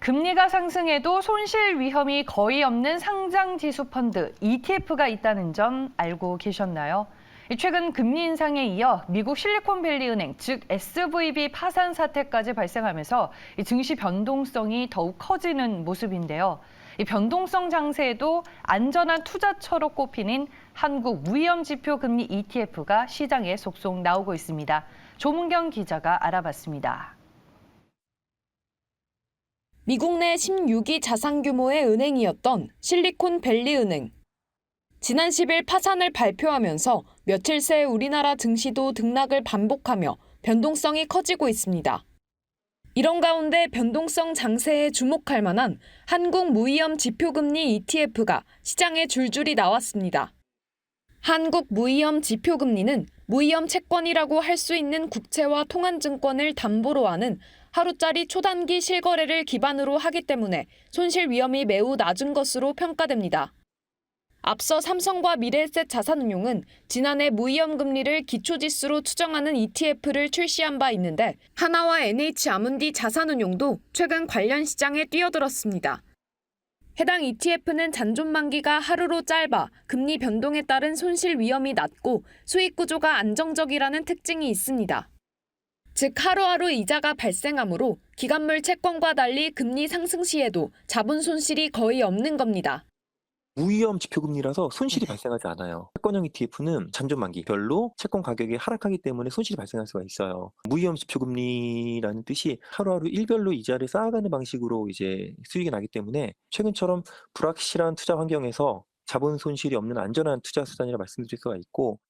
금리가 상승해도 손실 위험이 거의 없는 상장 지수 펀드 ETF가 있다는 점 알고 계셨나요? 최근 금리 인상에 이어 미국 실리콘밸리 은행, 즉 SVB 파산 사태까지 발생하면서 증시 변동성이 더욱 커지는 모습인데요. 이 변동성 장세에도 안전한 투자처로 꼽히는 한국 무위험지표 금리 ETF가 시장에 속속 나오고 있습니다. 조문경 기자가 알아봤습니다. 미국 내 16위 자산 규모의 은행이었던 실리콘밸리 은행. 지난 10일 파산을 발표하면서 며칠 새 우리나라 증시도 등락을 반복하며 변동성이 커지고 있습니다. 이런 가운데 변동성 장세에 주목할 만한 한국 무위험 지표금리 ETF가 시장에 줄줄이 나왔습니다. 한국 무위험 지표금리는 무위험 채권이라고 할 수 있는 국채와 통한증권을 담보로 하는 하루짜리 초단기 실거래를 기반으로 하기 때문에 손실 위험이 매우 낮은 것으로 평가됩니다. 앞서 삼성과 미래에셋 자산운용은 지난해 무위험 금리를 기초지수로 추정하는 ETF를 출시한 바 있는데 하나와 NH아문디 자산운용도 최근 관련 시장에 뛰어들었습니다. 해당 ETF는 잔존 만기가 하루로 짧아 금리 변동에 따른 손실 위험이 낮고 수익 구조가 안정적이라는 특징이 있습니다. 즉 하루하루 이자가 발생하므로 기간물 채권과 달리 금리 상승 시에도 자본 손실이 거의 없는 겁니다. 무위험 지표금리라서 손실이 발생하지 않아요. 채권형 ETF는 잔존 만기별로 채권 가격이 하락하기 때문에 손실이 발생할 수가 있어요. 무위험 지표금리라는 뜻이 하루하루 일별로 이자를 쌓아가는 방식으로 이제 수익이 나기 때문에 최근처럼 불확실한 투자 환경에서 자본 손실이 없는 안전한 투자 수단이라 말씀드릴 수가 있고,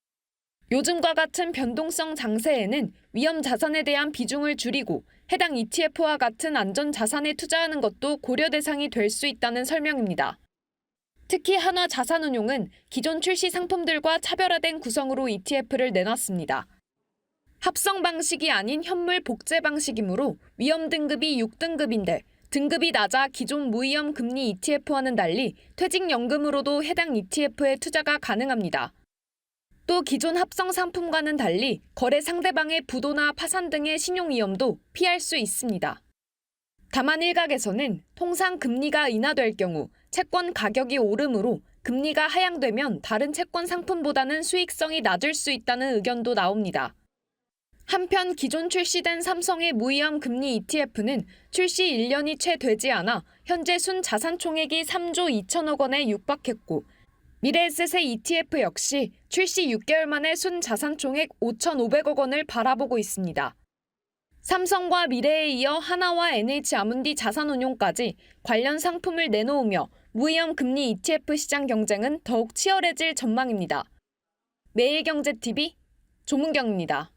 요즘과 같은 변동성 장세에는 위험 자산에 대한 비중을 줄이고 해당 ETF와 같은 안전 자산에 투자하는 것도 고려 대상이 될 수 있다는 설명입니다. 특히 한화자산운용은 기존 출시 상품들과 차별화된 구성으로 ETF를 내놨습니다. 합성 방식이 아닌 현물 복제 방식이므로 위험 등급이 6등급인데 등급이 낮아 기존 무위험 금리 ETF와는 달리 퇴직연금으로도 해당 ETF에 투자가 가능합니다. 또 기존 합성 상품과는 달리 거래 상대방의 부도나 파산 등의 신용 위험도 피할 수 있습니다. 다만 일각에서는 통상 금리가 인하될 경우 채권 가격이 오르므로 금리가 하향되면 다른 채권 상품보다는 수익성이 낮을 수 있다는 의견도 나옵니다. 한편 기존 출시된 삼성의 무위험 금리 ETF는 출시 1년이 채 되지 않아 현재 순 자산 총액이 3조 2천억 원에 육박했고 미래에셋의 ETF 역시 출시 6개월 만에 순 자산 총액 5,500억 원을 바라보고 있습니다. 삼성과 미래에 이어 하나와 NH아문디 자산운용까지 관련 상품을 내놓으며 무위험 금리 ETF 시장 경쟁은 더욱 치열해질 전망입니다. 매일경제TV 조문경입니다.